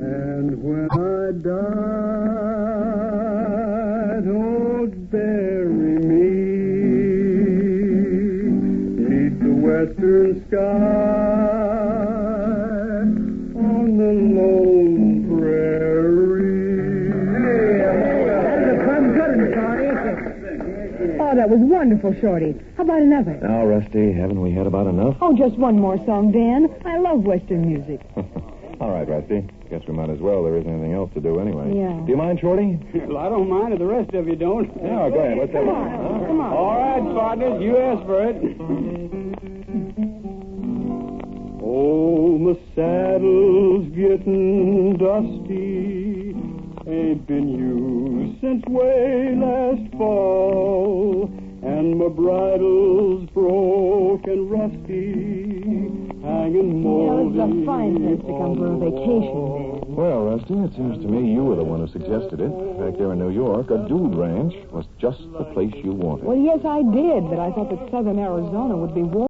And when I die, don't bury me beneath the western sky on the lone prairie. That was a fun good one, Shorty. Oh, that was wonderful, Shorty. How about another? Now, Rusty, haven't we had about enough? Oh, just one more song, Dan. I love Western music. All right, Rusty. Guess we might as well. There isn't anything else to do anyway. Yeah. Do you mind, Shorty? Well, I don't mind if the rest of you don't. Yeah, go ahead. Let's have it. Come on. All right, partners, you asked for it. Oh, my saddle's getting dusty. Ain't been used since way last fall. And my bridle's broke and rusty, hanging moldy. Yeah, this is a fine place to come for a vacation, Dan. Well, Rusty, it seems to me you were the one who suggested it. Back there in New York, a dude ranch was just the place you wanted. Well, yes, I did, but I thought that southern Arizona would be warm.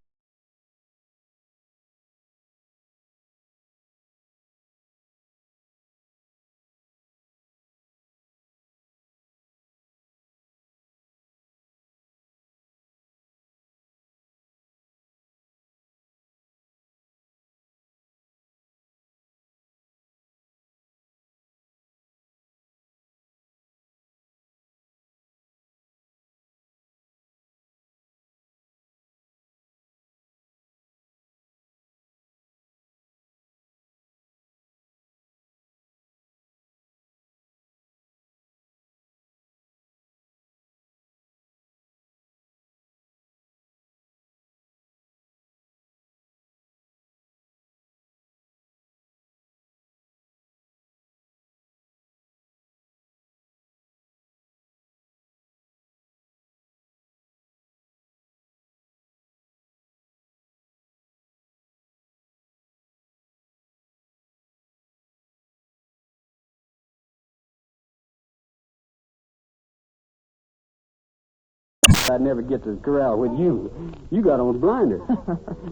I'd never get to the corral with you. You got on blinder.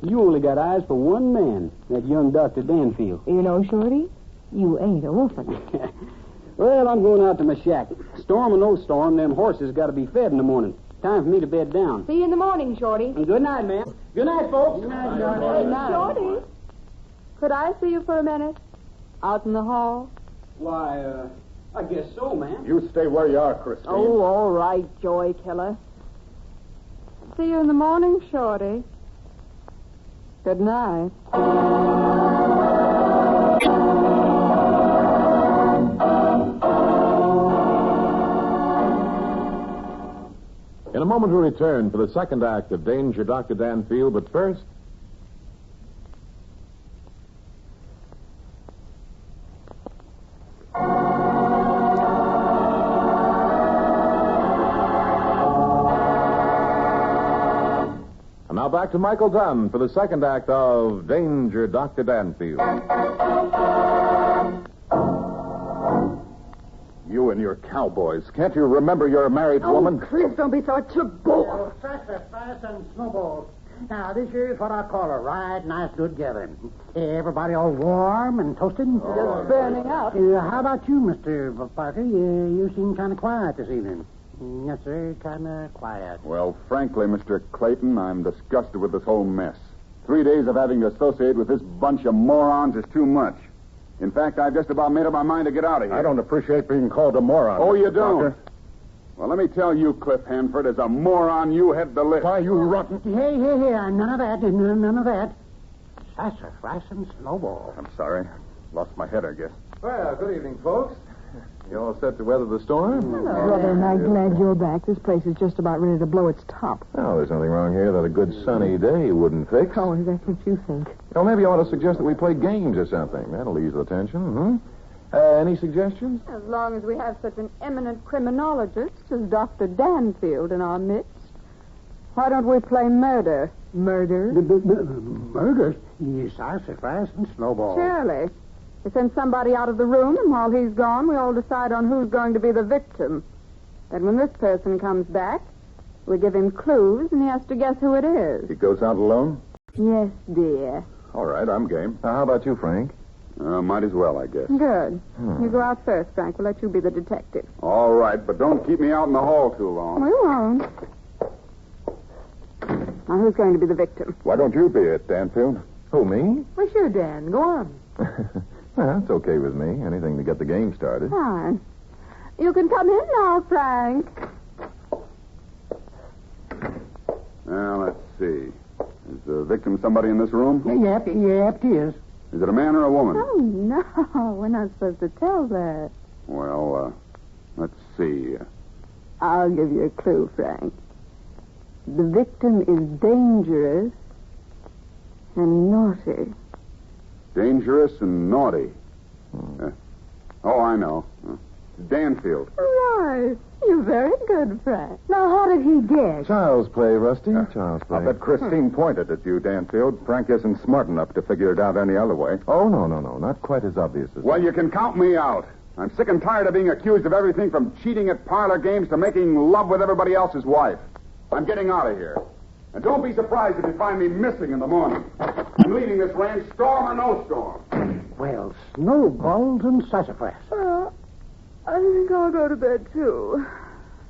You only got eyes for one man, that young Doctor Danfield. You know, Shorty, you ain't a orphan. Well, I'm going out to my shack. Storm or no storm, them horses got to be fed in the morning. Time for me to bed down. See you in the morning, Shorty. And good night, ma'am. Good night, folks. Good night, Good night. Shorty, could I see you for a minute? Out in the hall? Why, I guess so, ma'am. You stay where you are, Christine. Oh, all right, Joy Killer. See you in the morning, Shorty. Good night. In a moment, we return for the second act of Danger, Dr. Danfield, but first... And now back to Michael Dunn for the second act of Danger, Dr. Danfield. You and your cowboys. Can't you remember you're a married woman? Please don't be so bored. Sacrifice and snowballs. Now, this here is what I call a right nice good gathering. Everybody all warm and toasted. Just burning out. How about you, Mr. Parker? You seem kind of quiet this evening. Yes, sir, kind of quiet. Well, frankly, Mr. Clayton, I'm disgusted with this whole mess. 3 days of having to associate with this bunch of morons is too much. In fact, I've just about made up my mind to get out of here. I don't appreciate being called a moron. Oh, you Mr. don't? Parker. Well, let me tell you, Cliff Hanford, as a moron, you head the list. Why, you rotten... Hey, none of that, none of that. Sassafras and snowball. I'm sorry. Lost my head, I guess. Well, good evening, folks. You all set to weather the storm? Hello, brother, and I'm glad you're back. This place is just about ready to blow its top. Oh, there's nothing wrong here that a good sunny day wouldn't fix. Oh, is that what you think? Well, maybe you ought to suggest that we play games or something. That'll ease the tension, any suggestions? As long as we have such an eminent criminologist as Dr. Danfield in our midst. Why don't we play murder? Murder? Murder? Yes, sassafras and snowball. Surely. We send somebody out of the room, and while he's gone, we all decide on who's going to be the victim. Then when this person comes back, we give him clues, and he has to guess who it is. He goes out alone? Yes, dear. All right, I'm game. Now, how about you, Frank? Might as well, I guess. Good. You go out first, Frank. We'll let you be the detective. All right, but don't keep me out in the hall too long. We won't. Now, who's going to be the victim? Why don't you be it, Danfield? Who, me? Well, sure, Dan. Go on. Well, it's okay with me. Anything to get the game started. Fine. You can come in now, Frank. Now, let's see. Is the victim somebody in this room? Yep, it is. Is it a man or a woman? Oh, no. We're not supposed to tell that. Well, let's see. I'll give you a clue, Frank. The victim is dangerous and naughty. Dangerous and naughty. Oh, I know. Danfield. Right. You're very good, Frank. Now, how did he guess? Child's play, Rusty. Child's play. I bet Christine pointed at you, Danfield. Frank isn't smart enough to figure it out any other way. Oh, no. Not quite as obvious as Well, that. you can count me out. I'm sick and tired of being accused of everything from cheating at parlor games to making love with everybody else's wife. I'm getting out of here. And don't be surprised if you find me missing in the morning. I'm leaving this ranch, storm or no storm. Well, snowballs and sassafras. I think I'll go to bed, too.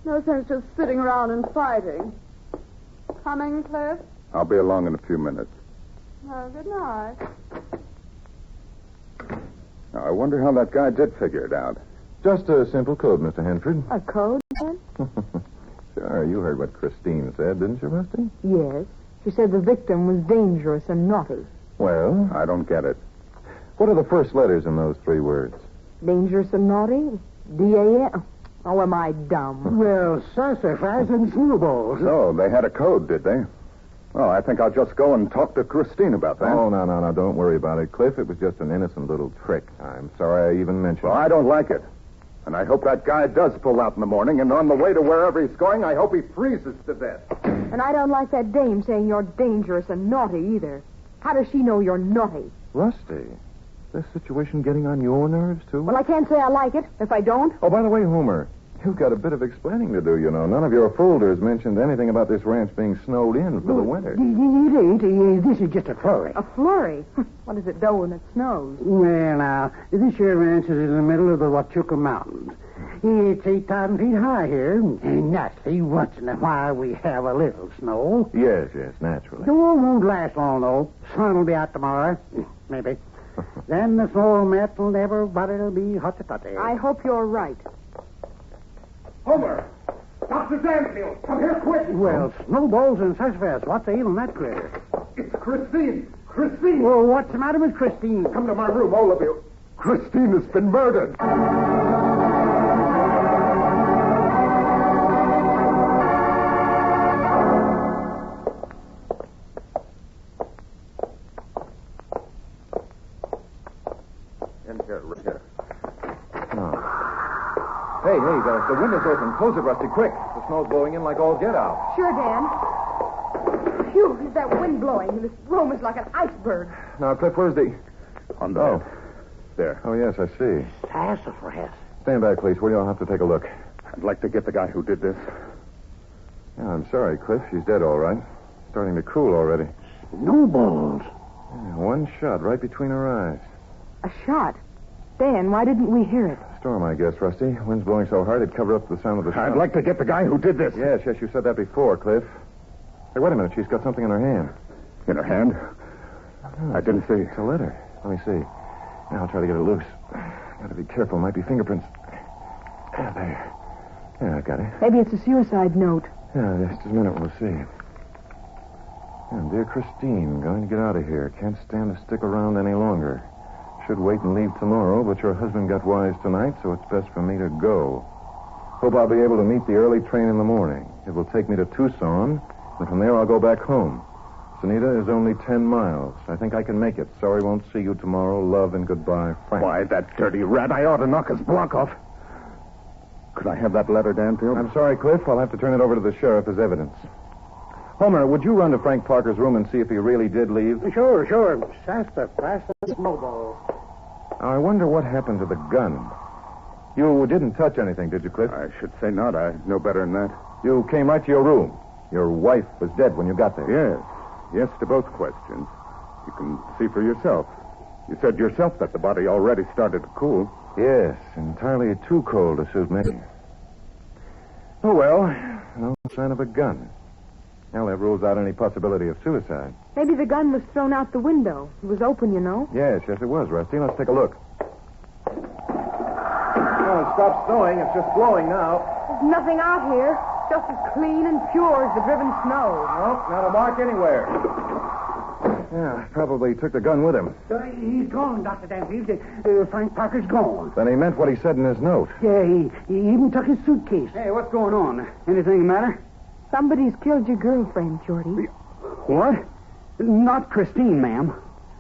No sense just sitting around and fighting. Coming, Cliff? I'll be along in a few minutes. Well, good night. Now, I wonder how that guy did figure it out. Just a simple code, Mr. Henford. A code, then? Sure, you heard what Christine said, didn't you, Rusty? Yes. She said the victim was dangerous and naughty. Well, I don't get it. what are the first letters in those three words? Dangerous and naughty? D-A-N? Oh, am I dumb? Well, sassafras and snowballs. So, they had a code, did they? Well, I think I'll just go and talk to Christine about that. Oh, no. Don't worry about it, Cliff. It was just an innocent little trick. I'm sorry I even mentioned Well, it. I don't like it. And I hope that guy does pull out in the morning, and on the way to wherever he's going, I hope he freezes to death. And I don't like that dame saying you're dangerous and naughty either. How does she know you're naughty? Rusty, this situation getting on your nerves, too? Well, I can't say I like it if I don't. Oh, by the way, Homer, you've got a bit of explaining to do, you know. None of your folders mentioned anything about this ranch being snowed in for the winter. It ain't. This is just a flurry. A flurry? What does it do when it snows? Well, now, this here ranch is in the middle of the Huachuca Mountains. It's 8,000 feet high here, and naturally, once in a while we have a little snow. Yes, naturally. The war won't last long, though. Sun will be out tomorrow. Maybe. Then the snow will melt and everybody will be hot-toddy. I hope you're right. Homer! Dr. Danfield! Come here quick! Well, snowballs and sassafras. What's ailing that critter? It's Christine! Christine! Well, what's the matter with Christine? Come to my room, all of you. Christine has been murdered. Hey, the window's open. Close it, Rusty, quick. The snow's blowing in like all get out. Sure, Dan. Phew, is that wind blowing? This room is like an iceberg. Now, Cliff, where's the... On the Oh. There. Oh, yes, I see. Sassafras. Stand back, please. We'll have to take a look. I'd like to get the guy who did this. Yeah, I'm sorry, Cliff. She's dead, all right. Starting to cool already. Snowballs. Yeah, one shot right between her eyes. A shot. Dan, why didn't we hear it? Storm, I guess, Rusty. Wind's blowing so hard it'd cover up the sound of the shot. I'd like to get the guy who did this. Yes, you said that before, Cliff. Hey, wait a minute. She's got something in her hand. In her hand? I didn't see. It's a letter. Let me see. Now I'll try to get it loose. Gotta be careful. Might be fingerprints. Yeah, there. Yeah, I got it. Maybe it's a suicide note. Yeah, just a minute. We'll see. Yeah, dear Christine, going to get out of here. Can't stand to stick around any longer. Should wait and leave tomorrow, but your husband got wise tonight, so it's best for me to go. Hope I'll be able to meet the early train in the morning. It will take me to Tucson, and from there I'll go back home. Sonita is only 10 miles. I think I can make it. Sorry won't see you tomorrow. Love and goodbye, Frank. Why, that dirty rat. I ought to knock his block off. Could I have that letter, Danfield? I'm sorry, Cliff. I'll have to turn it over to the sheriff as evidence. Homer, would you run to Frank Parker's room and see if he really did leave? Sure. Sassafras and snowballs. Now, I wonder what happened to the gun. You didn't touch anything, did you, Cliff? I should say not. I know better than that. You came right to your room. Your wife was dead when you got there. Yes to both questions. You can see for yourself. You said yourself that the body already started to cool. Yes, entirely too cold to suit me. Oh, well, no sign of a gun. Now, that rules out any possibility of suicide. Maybe the gun was thrown out the window. It was open, you know. Yes, it was, Rusty. Let's take a look. Oh, it stopped snowing. It's just blowing now. There's nothing out here. Just as clean and pure as the driven snow. Well, not a mark anywhere. Yeah, probably took the gun with him. He's gone, Dr. Danfield. Frank Parker's gone. Then he meant what he said in his note. Yeah, he even took his suitcase. Hey, what's going on? Anything the matter? Somebody's killed your girlfriend, Shorty. What? Not Christine, ma'am.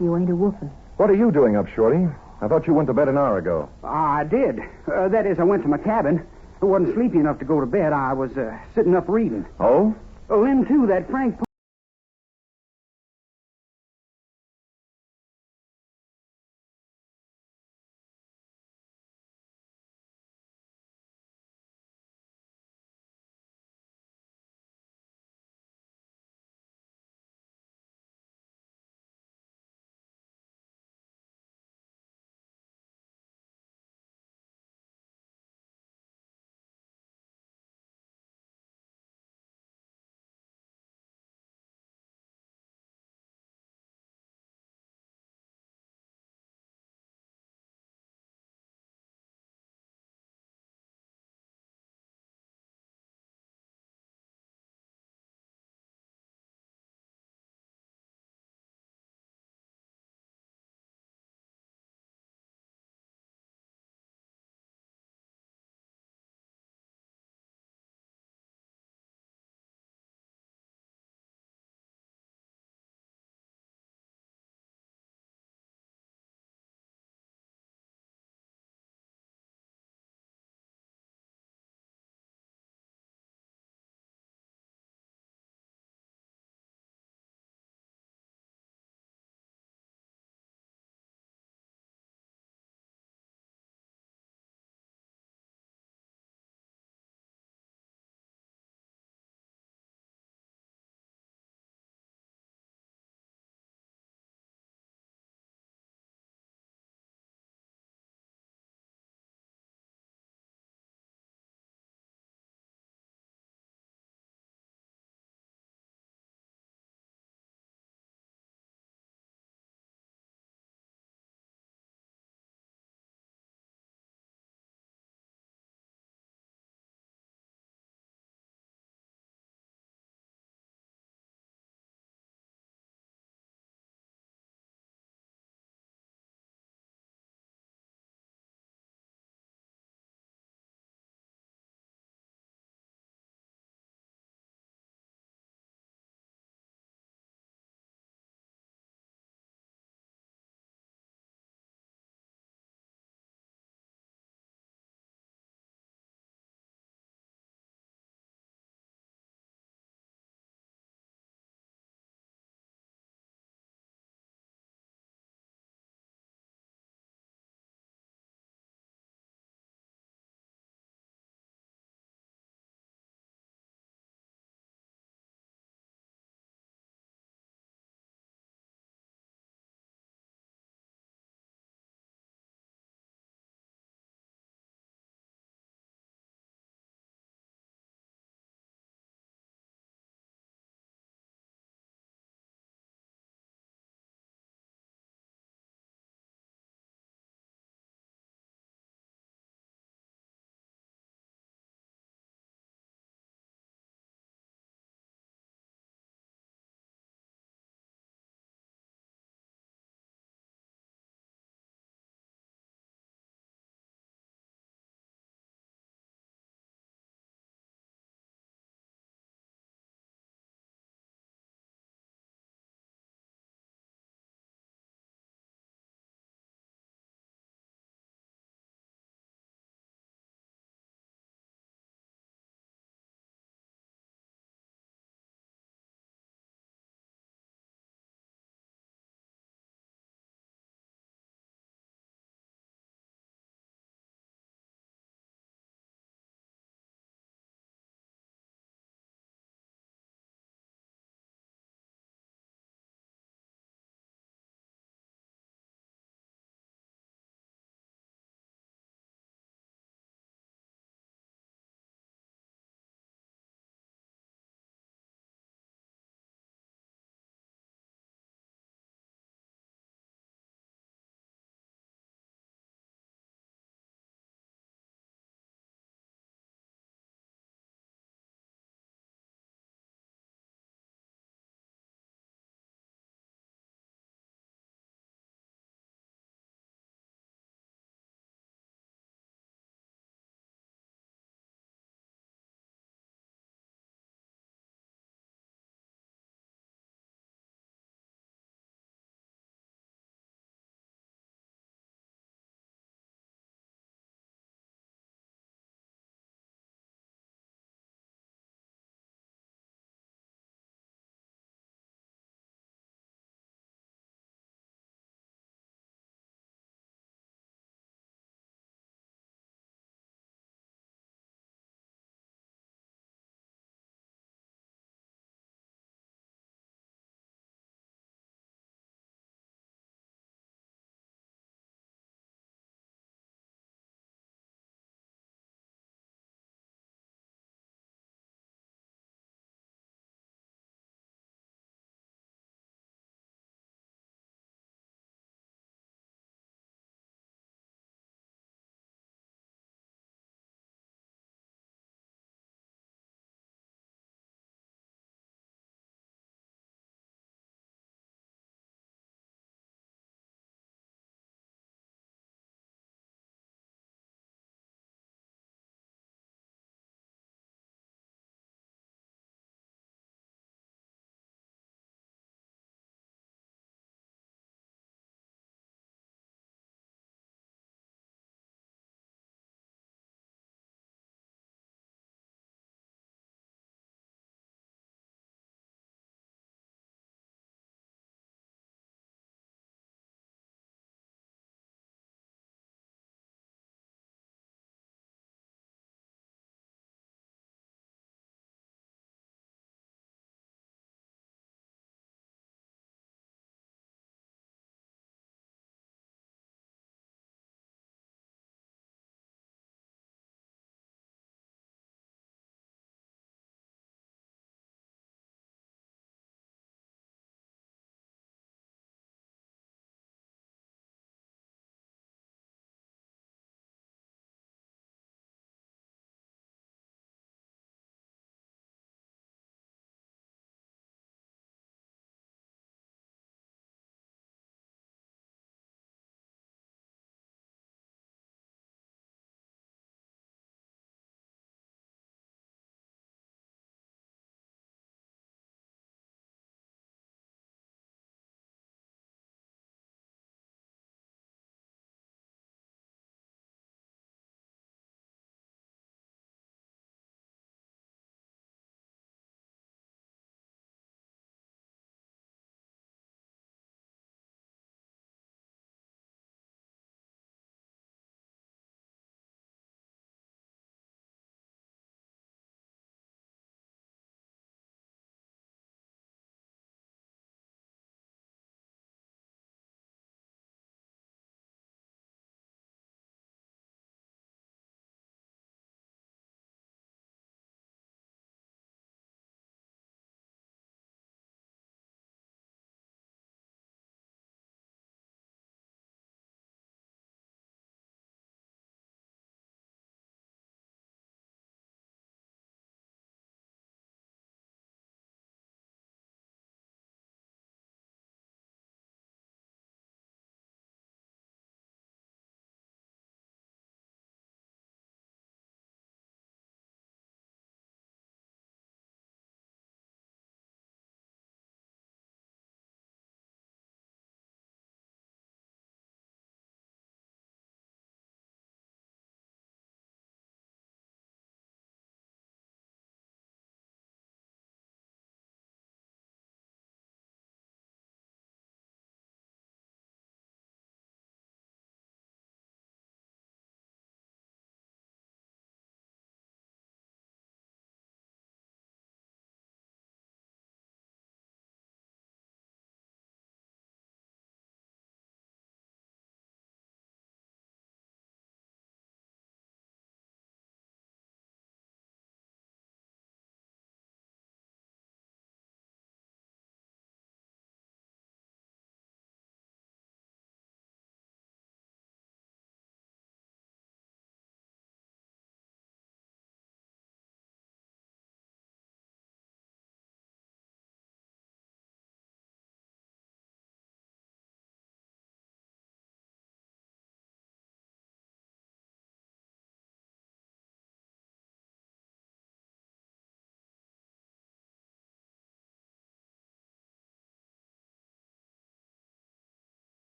You ain't a woofing. What are you doing up, Shorty? I thought you went to bed an hour ago. I did. That is, I went to my cabin. I wasn't sleepy enough to go to bed. I was sitting up reading. Oh? Oh, then, too, that Frank